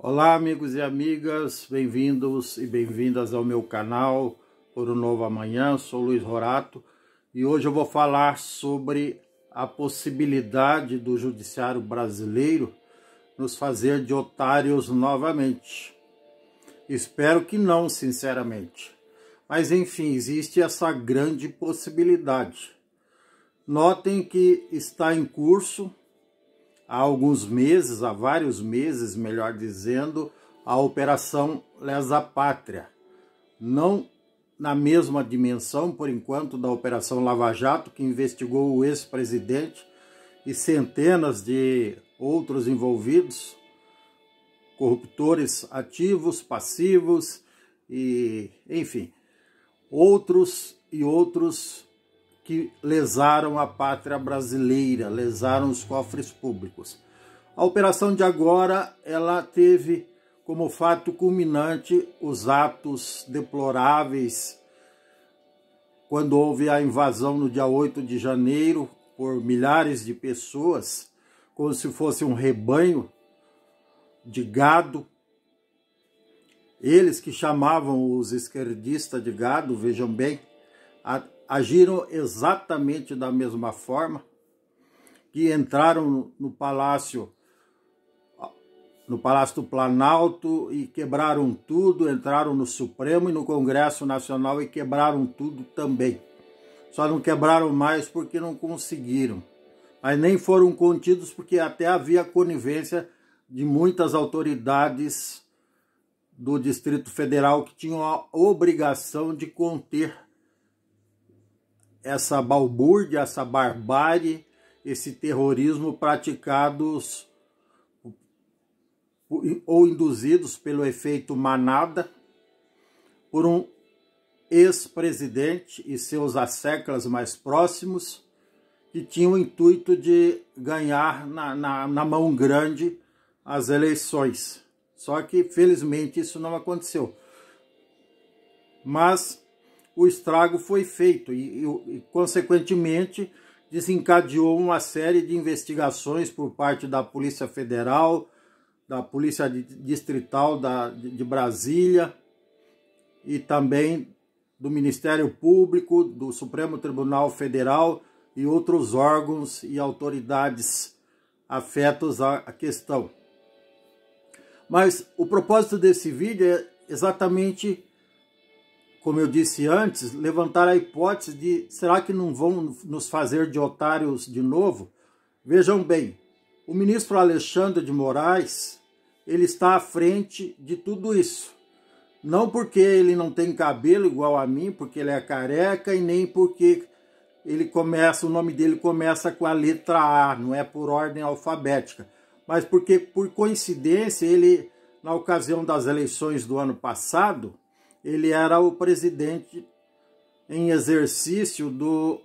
Olá, amigos e amigas, bem-vindos e bem-vindas ao meu canal por um novo amanhã. Sou Luiz Rorato e hoje eu vou falar sobre a possibilidade do judiciário brasileiro nos fazer de otários novamente. Espero que não, sinceramente. Mas enfim, existe essa grande possibilidade. Notem que está em curso há alguns meses, há vários meses, melhor dizendo, a Operação Lesa Pátria. Não na mesma dimensão, por enquanto, da Operação Lava Jato, que investigou o ex-presidente e centenas de outros envolvidos, corruptores ativos, passivos e, enfim, outros que lesaram a pátria brasileira, lesaram os cofres públicos. A operação de agora, ela teve como fato culminante os atos deploráveis quando houve a invasão no dia 8 de janeiro por milhares de pessoas, como se fosse um rebanho de gado. Eles que chamavam os esquerdistas de gado, vejam bem, agiram exatamente da mesma forma, que entraram no Palácio do Planalto e quebraram tudo, entraram no Supremo e no Congresso Nacional e quebraram tudo também. Só não quebraram mais porque não conseguiram, mas nem foram contidos porque até havia conivência de muitas autoridades do Distrito Federal que tinham a obrigação de conter essa balbúrdia, essa barbárie, esse terrorismo praticados ou induzidos pelo efeito manada por um ex-presidente e seus asseclas mais próximos que tinham o intuito de ganhar na mão grande as eleições. Só que, felizmente, isso não aconteceu. Mas o estrago foi feito e, consequentemente, desencadeou uma série de investigações por parte da Polícia Federal, da Polícia Distrital de Brasília e também do Ministério Público, do Supremo Tribunal Federal e outros órgãos e autoridades afetos à questão. Mas o propósito desse vídeo é exatamente, como eu disse antes, levantar a hipótese de será que não vão nos fazer de otários de novo? Vejam bem, o ministro Alexandre de Moraes, ele está à frente de tudo isso. Não porque ele não tem cabelo igual a mim, porque ele é careca, e nem porque o nome dele começa com a letra A, não é por ordem alfabética. Mas porque, por coincidência, ele, na ocasião das eleições do ano passado, ele era o presidente em exercício do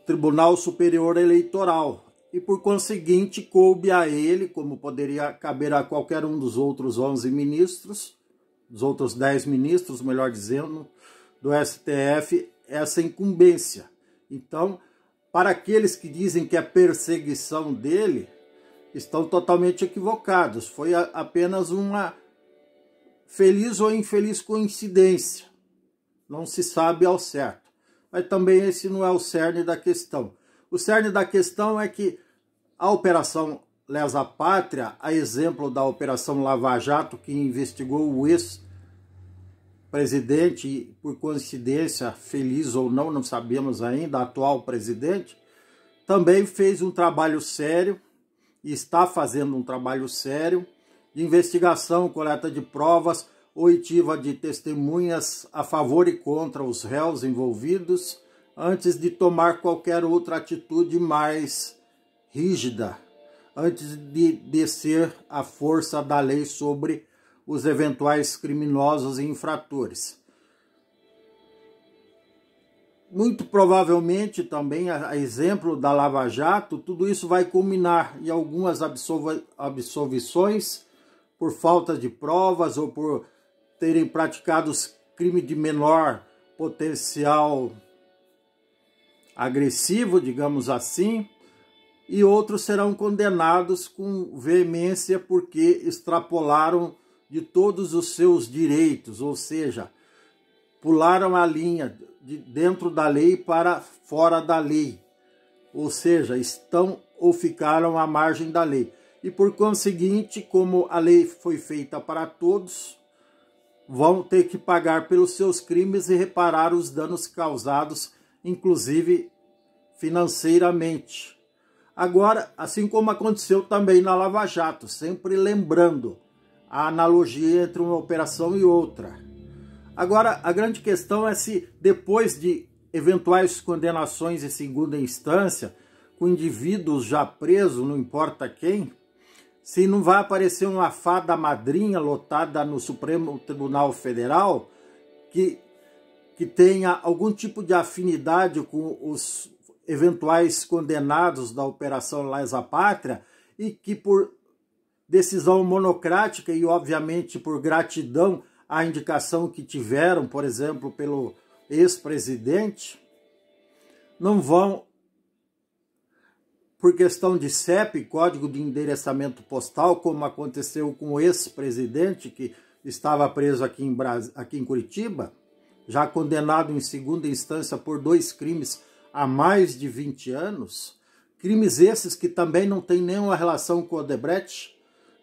Tribunal Superior Eleitoral. E, por conseguinte, coube a ele, como poderia caber a qualquer um dos outros 11 ministros, dos outros 10 ministros, melhor dizendo, do STF, essa incumbência. Então, para aqueles que dizem que é perseguição dele, estão totalmente equivocados. Foi apenas uma feliz ou infeliz coincidência. Não se sabe ao certo. Mas também esse não é o cerne da questão. O cerne da questão é que a Operação Lesa Pátria, a exemplo da Operação Lava Jato, que investigou o ex-presidente e, por coincidência, feliz ou não, não sabemos ainda, atual presidente, também fez um trabalho sério e está fazendo um trabalho sério de investigação, coleta de provas, oitiva de testemunhas a favor e contra os réus envolvidos, antes de tomar qualquer outra atitude mais rígida, antes de descer a força da lei sobre os eventuais criminosos e infratores. Muito provavelmente também, a exemplo da Lava Jato, tudo isso vai culminar em algumas absolvições por falta de provas ou por terem praticado crime de menor potencial agressivo, digamos assim, e outros serão condenados com veemência porque extrapolaram de todos os seus direitos, ou seja, pularam a linha de dentro da lei para fora da lei, ou seja, estão ou ficaram à margem da lei. E por conseguinte, como a lei foi feita para todos, vão ter que pagar pelos seus crimes e reparar os danos causados, inclusive financeiramente. Agora, assim como aconteceu também na Lava Jato, sempre lembrando a analogia entre uma operação e outra. Agora, a grande questão é se depois de eventuais condenações em segunda instância, com indivíduos já presos, não importa quem, se não vai aparecer uma fada madrinha lotada no Supremo Tribunal Federal que tenha algum tipo de afinidade com os eventuais condenados da Operação Lesa Pátria e que por decisão monocrática e obviamente por gratidão à indicação que tiveram, por exemplo, pelo ex-presidente, não vão, por questão de CEP, Código de Endereçamento Postal, como aconteceu com o ex-presidente que estava preso aqui em Curitiba, já condenado em segunda instância por 2 crimes há mais de 20 anos, crimes esses que também não têm nenhuma relação com o Odebrecht,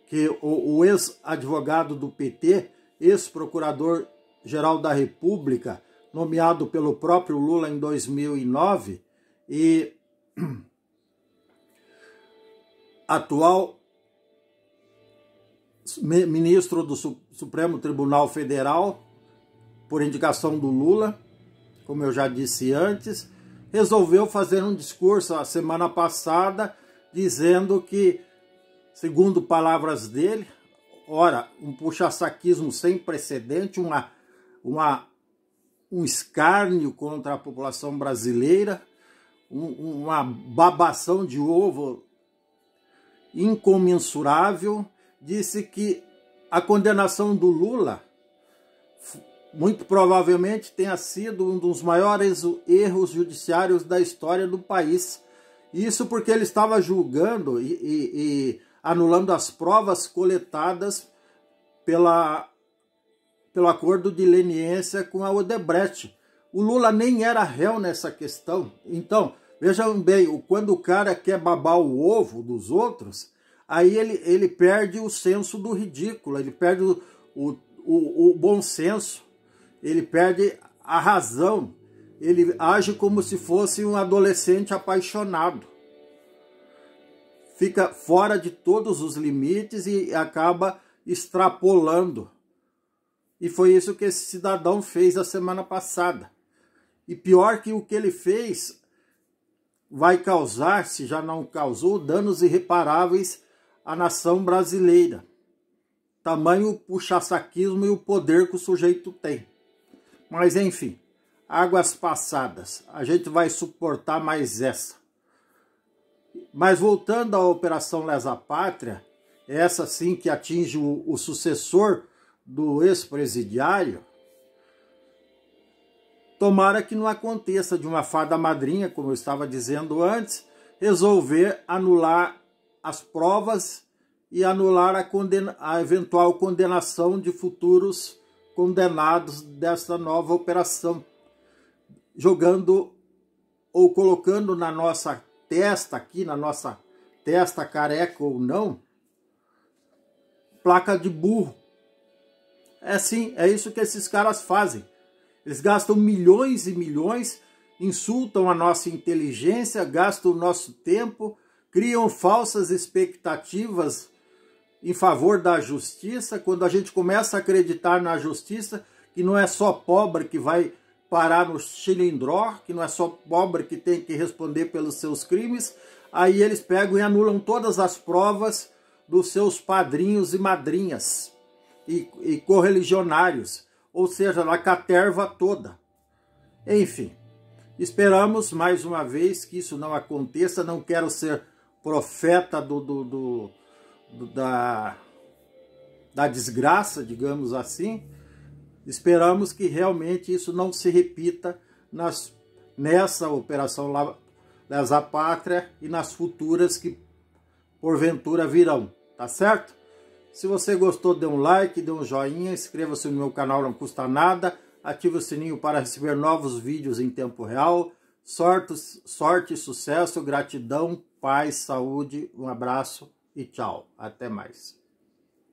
que o ex-advogado do PT, ex-procurador-geral da República, nomeado pelo próprio Lula em 2009, e atual ministro do Supremo Tribunal Federal, por indicação do Lula, como eu já disse antes, resolveu fazer um discurso a semana passada dizendo que, segundo palavras dele, ora, um puxa-saquismo sem precedente, um escárnio contra a população brasileira, uma babação de ovo incomensurável, disse que a condenação do Lula muito provavelmente tenha sido um dos maiores erros judiciários da história do país. Isso porque ele estava julgando e anulando as provas coletadas pelo acordo de leniência com a Odebrecht. O Lula nem era réu nessa questão. Então, vejam bem, quando o cara quer babar o ovo dos outros, aí ele perde o senso do ridículo, ele perde o bom senso, ele perde a razão, ele age como se fosse um adolescente apaixonado. Fica fora de todos os limites e acaba extrapolando. E foi isso que esse cidadão fez a semana passada. E pior que o que ele fez vai causar, se já não causou, danos irreparáveis à nação brasileira. Tamanho o puxa-saquismo e o poder que o sujeito tem. Mas enfim, águas passadas, a gente vai suportar mais essa. Mas voltando à Operação Lesa Pátria, essa sim que atinge o sucessor do ex-presidiário, tomara que não aconteça de uma fada madrinha, como eu estava dizendo antes, resolver anular as provas e anular a eventual condenação de futuros condenados dessa nova operação, jogando ou colocando na nossa testa, aqui na nossa testa, careca ou não, placa de burro. É sim, é isso que esses caras fazem. Eles gastam milhões e milhões, insultam a nossa inteligência, gastam o nosso tempo, criam falsas expectativas em favor da justiça, quando a gente começa a acreditar na justiça, que não é só pobre que vai parar no chilindró, que não é só pobre que tem que responder pelos seus crimes, aí eles pegam e anulam todas as provas dos seus padrinhos e madrinhas e correligionários, ou seja, na caterva toda. Enfim, esperamos mais uma vez que isso não aconteça. Não quero ser profeta da desgraça, digamos assim. Esperamos que realmente isso não se repita nessa Operação lesa pátria e nas futuras que porventura virão, tá certo? Se você gostou, dê um like, dê um joinha, inscreva-se no meu canal, não custa nada, ative o sininho para receber novos vídeos em tempo real. Sorte, sucesso, gratidão, paz, saúde, um abraço e tchau. Até mais.